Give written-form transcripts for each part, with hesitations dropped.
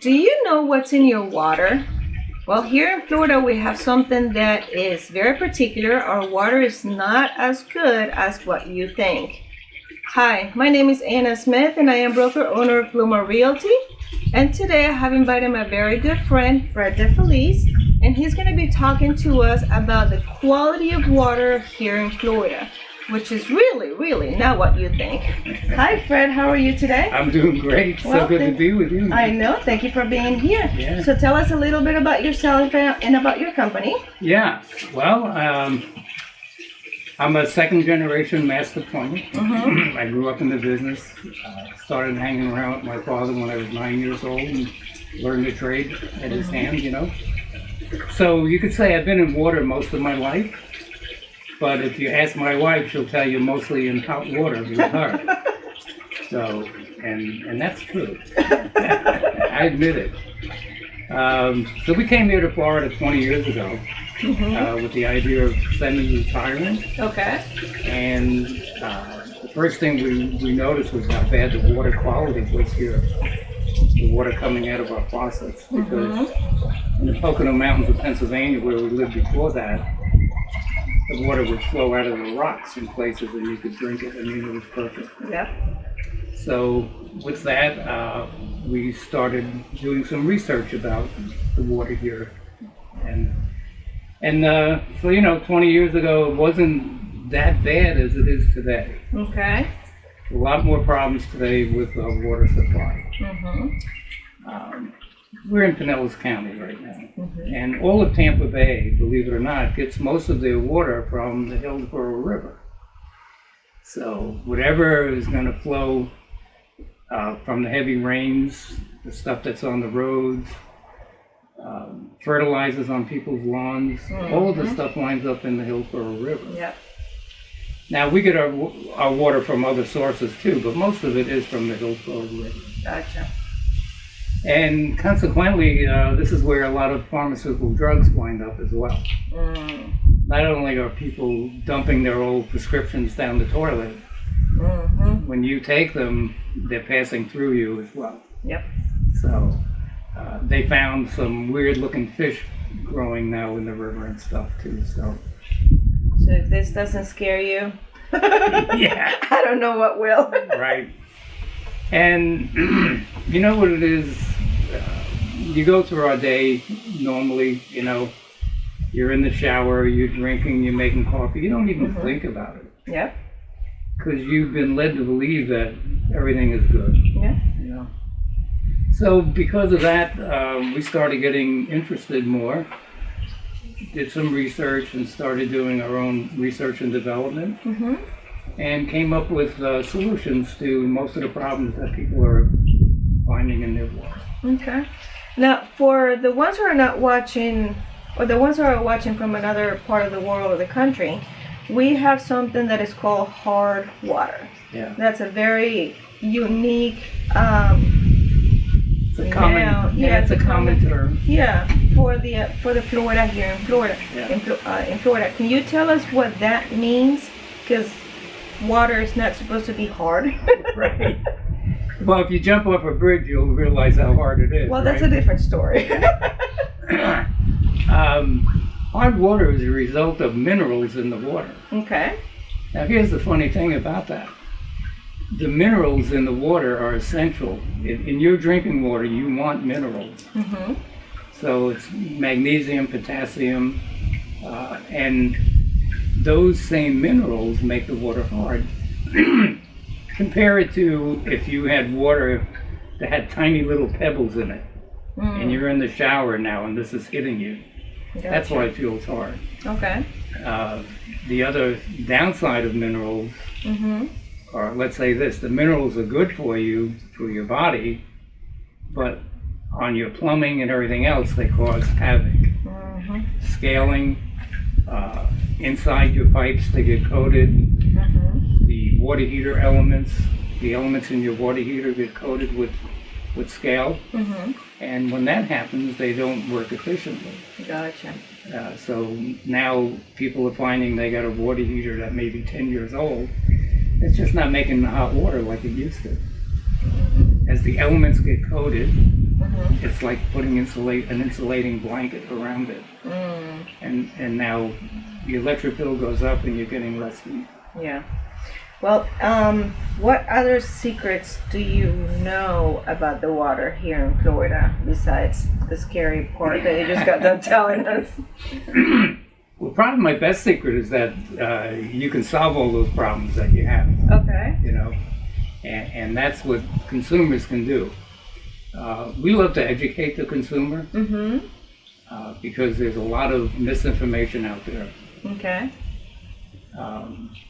Do you know what's in your water? Well, here in Florida, we have something that is very particular. Our water is not as good as what you think. Hi, my name is Anna Smith, and I am broker owner of Bloomer Realty. And today I have invited my very good friend, Fred DeFelice, and he's going to be talking to us about the quality of water here in Florida, which is really not what you think. Hi, Fred. How are you today? I'm doing great. Well, so good to be with you. I know. Thank you for being here. Yeah. So tell us a little bit about yourself and about your company. Yeah. Well, I'm a second generation master plumber. Mm-hmm. I grew up in the business. Started hanging around with my father when I was 9 years old and learned the trade at his hand, you know. So you could say I've been in water most of my life. But if you ask my wife, she'll tell you mostly in hot water with her. So, and that's true. I admit it. So we came here to Florida 20 years ago with the idea of semi-retiring. Okay. And the first thing we noticed was how bad the water quality was here. The water coming out of our faucets. Because in the Pocono Mountains of Pennsylvania, where we lived before that, the water would flow out of the rocks in places and you could drink it. I mean, it was perfect. Yep. So with that, we started doing some research about the water here. And so, you know, 20 years ago, it wasn't that bad as it is today. Okay. A lot more problems today with water supply. We're in Pinellas County right now. And all of Tampa Bay, believe it or not, gets most of their water from the Hillsborough River. So whatever is going to flow from the heavy rains, the stuff that's on the roads, fertilizers on people's lawns, all of the stuff winds up in the Hillsborough River. Yep. Now we get our water from other sources too, but most of it is from the Hillsborough River. Gotcha. And consequently, this is where a lot of pharmaceutical drugs wind up as well. Not only are people dumping their old prescriptions down the toilet, when you take them, they're passing through you as well. Yep. So they found some weird looking fish growing now in the river and stuff too. So if this doesn't scare you, yeah, I don't know what will. Right. And you know what it is? You go through our day normally, you know, you're in the shower, you're drinking, you're making coffee. You don't even think about it. Yep. Because you've been led to believe that everything is good. Yeah. You know. So because of that, we started getting interested more. Did some research and started doing our own research and development. And came up with solutions to most of the problems that people are finding in their water. Okay. Now, for the ones who are not watching, or the ones who are watching from another part of the world or the country, we have something that is called hard water. Yeah. That's a very unique. It's a common. It's a common term. Yeah, for the Florida here in Florida. Yeah. In Florida, can you tell us what that means? Because water is not supposed to be hard. Right. Well, if you jump off a bridge, you'll realize how hard it is. Well, that's a different story. Hard water is a result of minerals in the water. Okay. Now, here's the funny thing about that. The minerals in the water are essential. In your drinking water, you want minerals. So it's magnesium, potassium, and those same minerals make the water hard. Compare it to if you had water that had tiny little pebbles in it, and you're in the shower now and this is hitting you. Gotcha. That's why it feels hard. Okay. The other downside of minerals, or let's say this, the minerals are good for you, for your body, but on your plumbing and everything else, they cause havoc. Scaling, inside your pipes, they get coated. The water heater elements, the elements in your water heater get coated with scale. And when that happens, they don't work efficiently. Gotcha. So now people are finding they got a water heater that may be 10 years old. It's just not making the hot water like it used to. As the elements get coated, it's like putting an insulating blanket around it. And now the electric bill goes up and you're getting less heat. Yeah. Well, what other secrets do you know about the water here in Florida besides the scary part that you just got done telling us? Well, probably my best secret is that you can solve all those problems that you have. Okay. You know, and that's what consumers can do. We love to educate the consumer because there's a lot of misinformation out there. Okay.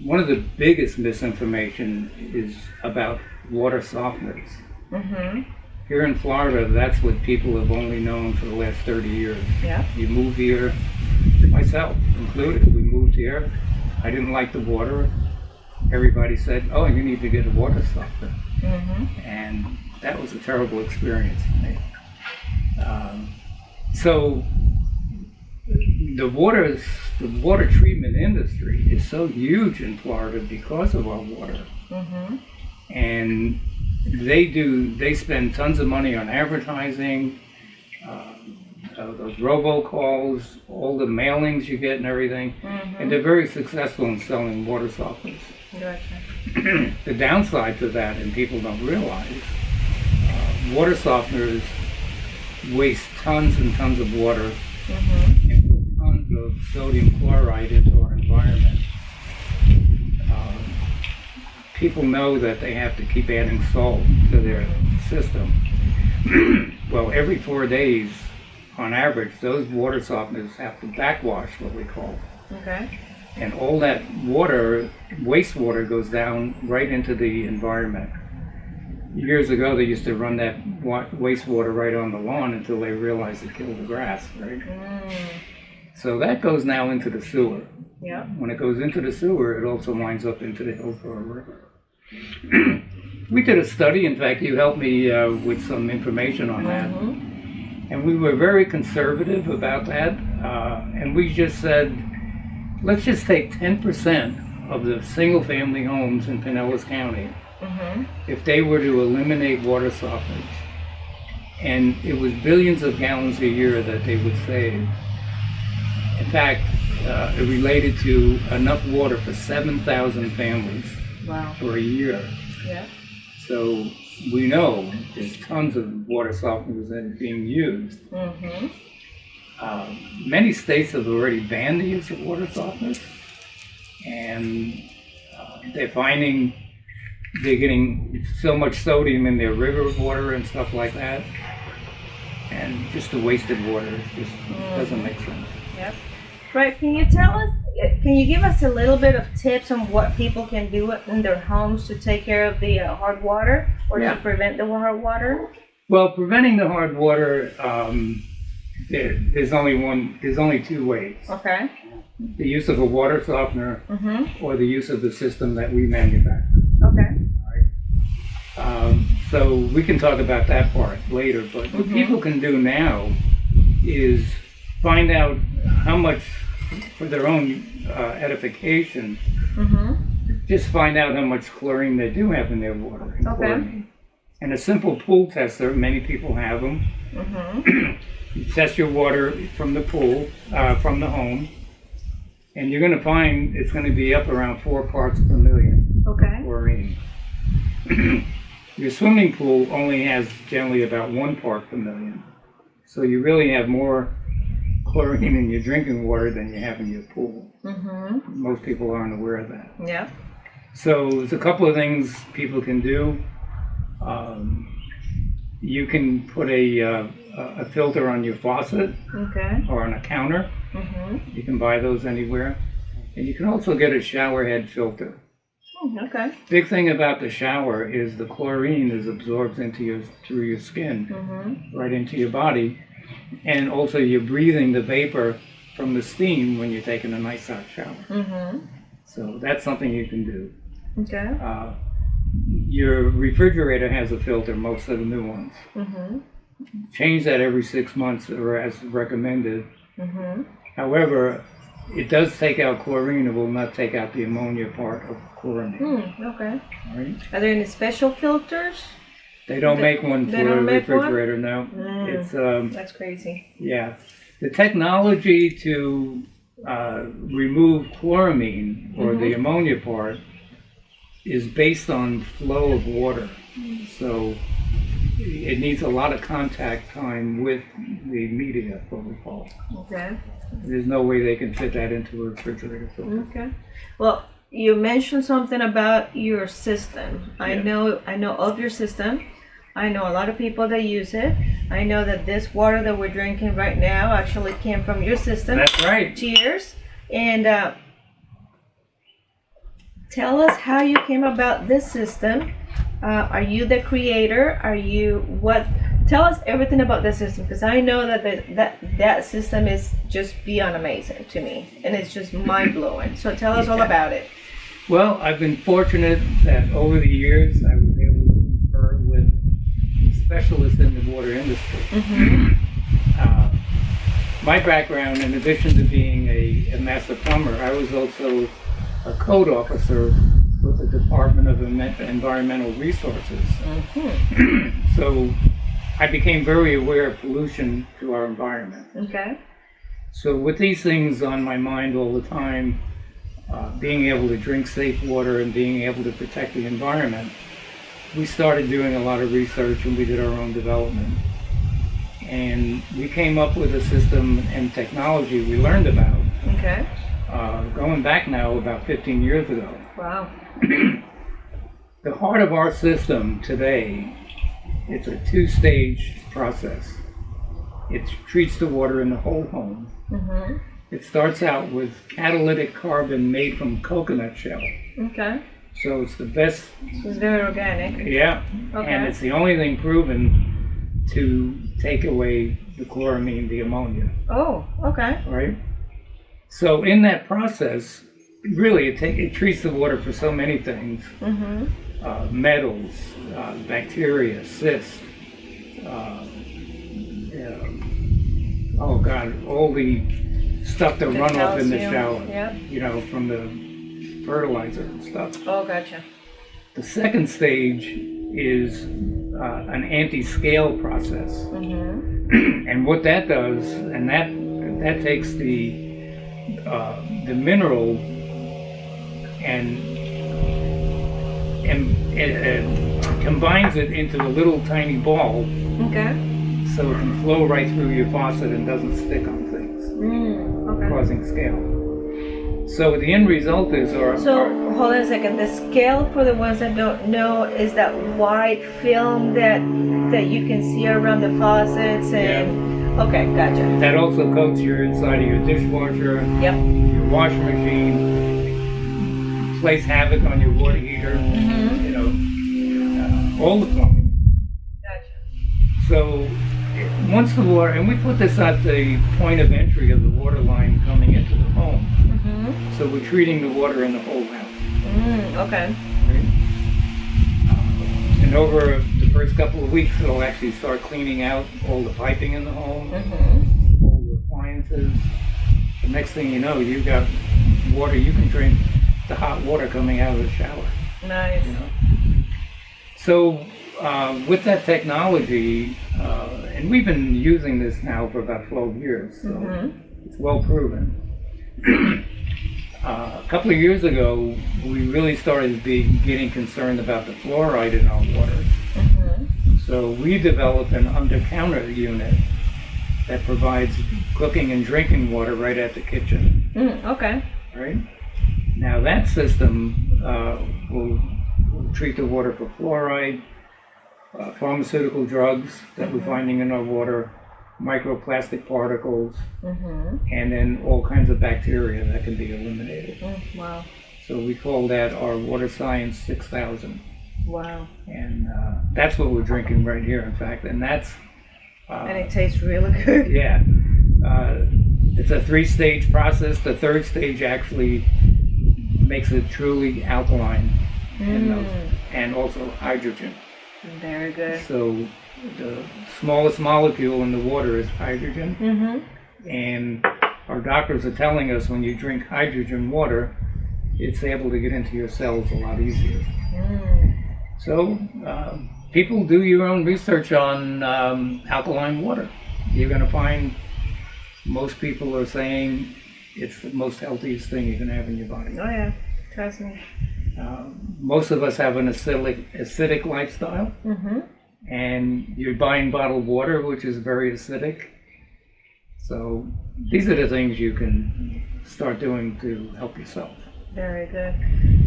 One of the biggest misinformation is about water softeners. Here in Florida, that's what people have only known for the last 30 years. Yeah. You move here, myself included, we moved here. I didn't like the water. Everybody said, oh, you need to get a water softener. And that was a terrible experience for me. So the water treatment industry is so huge in Florida because of our water. And they spend tons of money on advertising, those robocalls, all the mailings you get and everything. And they're very successful in selling water softeners. Gotcha. The downside to that, and people don't realize, water softeners waste tons and tons of water and put tons of sodium chloride into our environment. People know that they have to keep adding salt to their system. Well, every 4 days, on average, those water softeners have to backwash, what we call. Okay. And all that water, wastewater, goes down right into the environment. Years ago, they used to run that wastewater right on the lawn until they realized it killed the grass, right? So that goes now into the sewer. Yeah. When it goes into the sewer, it also winds up into the Hillsborough River. We did a study, in fact, you helped me with some information on that. And we were very conservative about that. And we just said, let's just take 10% of the single-family homes in Pinellas County, if they were to eliminate water softeners. And it was billions of gallons a year that they would save. In fact, it related to enough water for 7,000 families for a year. Yeah. So we know there's tons of water softeners that are being used. Many states have already banned the use of water softeners, and they're finding they're getting so much sodium in their river water and stuff like that, and just the wasted water just doesn't make sense. Yep. Right. Can you give us a little bit of tips on what people can do in their homes to take care of the hard water or to prevent the hard water? Well, preventing the hard water, there's only two ways. Okay. The use of a water softener or the use of the system that we manufacture. Okay. So we can talk about that part later, but what people can do now is find out how much, for their own edification, just find out how much chlorine they do have in their water. Chlorine. And a simple pool tester, many people have them. You test your water from the pool, from the home, and you're going to find it's going to be up around 4 parts per million chlorine. Your swimming pool only has generally about 1 part per million. So you really have more chlorine in your drinking water than you have in your pool. Most people aren't aware of that. Yeah. So there's a couple of things people can do. You can put a filter on your faucet or on a counter. You can buy those anywhere. And you can also get a shower head filter. Big thing about the shower is the chlorine is absorbed through your skin, right into your body. And also you're breathing the vapor from the steam when you're taking a nice hot shower. So that's something you can do. Your refrigerator has a filter, most of the new ones. Change that every 6 months or as recommended. However, it does take out chlorine. It will not take out the ammonia part of chlorine. Okay. All right. Are there any special filters? They don't make one They for a don't make one? refrigerator, no. It's That's crazy. yeah. The technology to remove chloramine or the ammonia part is based on flow of water. So it needs a lot of contact time with the media, what we call. Okay. There's no way they can fit that into a refrigerator filter. Okay. Well, you mentioned something about your system. I Yeah. know of your system. I know a lot of people that use it. I know that this water that we're drinking right now actually came from your system. That's right. Cheers. And tell us how you came about this system. Are you the creator? Are you what? Tell us everything about the system, because I know that that system is just beyond amazing to me, and it's just mind blowing. So tell us all about it. Well, I've been fortunate that over the years I was able to confer with specialists in the water industry. My background, in addition to being a master plumber, I was also a code officer with the Department of Environmental Resources. So I became very aware of pollution to our environment. Okay. So with these things on my mind all the time, being able to drink safe water and being able to protect the environment, we started doing a lot of research and we did our own development. And we came up with a system and technology we learned about, Okay. going back now about 15 years ago. Wow. The heart of our system today, it's a two-stage process. It treats the water in the whole home. It starts out with catalytic carbon made from coconut shell. Okay. So it's the best, So it's very organic. yeah, Okay. and it's the only thing proven to take away the chloramine, the ammonia, Oh, okay. right? So in that process, really it treats the water for so many things. Metals, bacteria, cysts, oh God, all the stuff that The run off in the calcium, shower, yep. you know, from the fertilizer and stuff. Oh, gotcha. The second stage is an anti-scale process. And what that does, and that takes the mineral and it combines it into a little tiny ball Okay. so it can flow right through your faucet and doesn't stick on things, Okay. causing scale. So the end result is So hold on a second. The scale, for the ones that don't know, is that white film that you can see around the faucets and. Okay, gotcha. that also coats your inside of your dishwasher, Yep. your washing machine, plays havoc on your water heater, you know, all the plumbing. Gotcha. So once the water, and we put this at the point of entry of the water line coming into the home. So we're treating the water in the whole house. Okay. Right? And over the first couple of weeks, it'll actually start cleaning out all the piping in the home, all your appliances. The next thing you know, you've got water, you can drink the hot water coming out of the shower. Nice. You know? So with that technology, and we've been using this now for about 12 years, so it's well proven. A couple of years ago, we really started getting concerned about the fluoride in our water. So we developed an under-counter unit that provides cooking and drinking water right at the kitchen. Okay. Right? Now that system will treat the water for fluoride, pharmaceutical drugs that we're finding in our water, microplastic particles, and then all kinds of bacteria that can be eliminated. Wow. So we call that our Water Science 6000. Wow. And that's what we're drinking right here, in fact. And that's... And it tastes really good. Yeah. It's a 3-stage process. The third stage actually makes it truly alkaline and also hydrogen. Very good. So the smallest molecule in the water is hydrogen. And our doctors are telling us when you drink hydrogen water, it's able to get into your cells a lot easier. So people do your own research on alkaline water. You're going to find most people are saying it's the most healthiest thing you can have in your body. Oh yeah, trust me. Most of us have an acidic lifestyle, and you're buying bottled water, which is very acidic. So these are the things you can start doing to help yourself. Very good.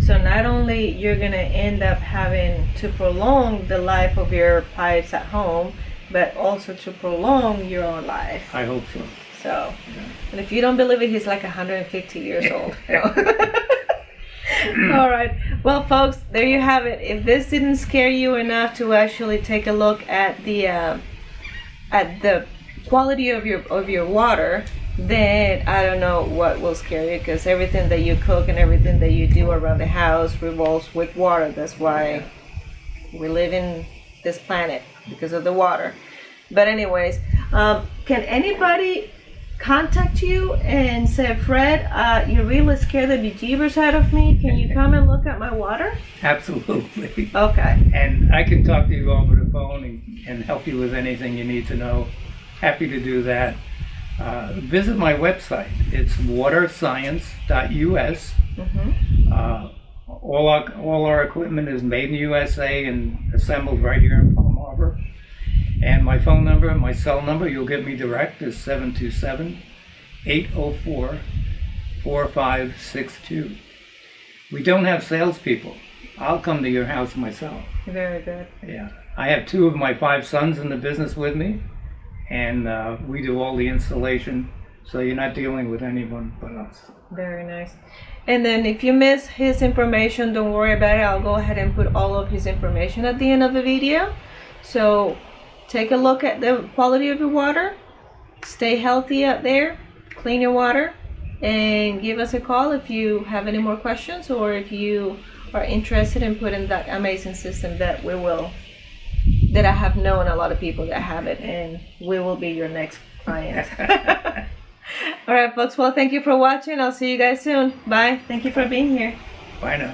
So not only you're gonna end up having to prolong the life of your pipes at home, but also to prolong your own life. I hope so. So, and if you don't believe it, he's like 150 years old. All right. Well, folks, there you have it. If this didn't scare you enough to actually take a look at the quality of your water, then I don't know what will scare you, because everything that you cook and everything that you do around the house revolves with water. That's why we live in this planet, because of the water. But anyways, can anybody contact you and say, Fred, you're really scared the bejeebers out of me? Can you come and look at my water? Absolutely. Okay. And I can talk to you over the phone and help you with anything you need to know. Happy to do that. Visit my website. It's waterscience.us. All our equipment is made in the USA and assembled right here in Palm Harbor. And my phone number, my cell number, you'll get me direct, is 727-804-4562. We don't have salespeople. I'll come to your house myself. Very good. Yeah. I have 2 of my 5 sons in the business with me, and we do all the installation, so you're not dealing with anyone but us. Very nice. And then if you miss his information, don't worry about it. I'll go ahead and put all of his information at the end of the video. So take a look at the quality of your water. Stay healthy out there. Clean your water. And give us a call if you have any more questions, or if you are interested in putting that amazing system that I have known a lot of people that have it, and we will be your next client. All right, folks. Well, thank you for watching. I'll see you guys soon. Bye. Thank you for being here. Bye now.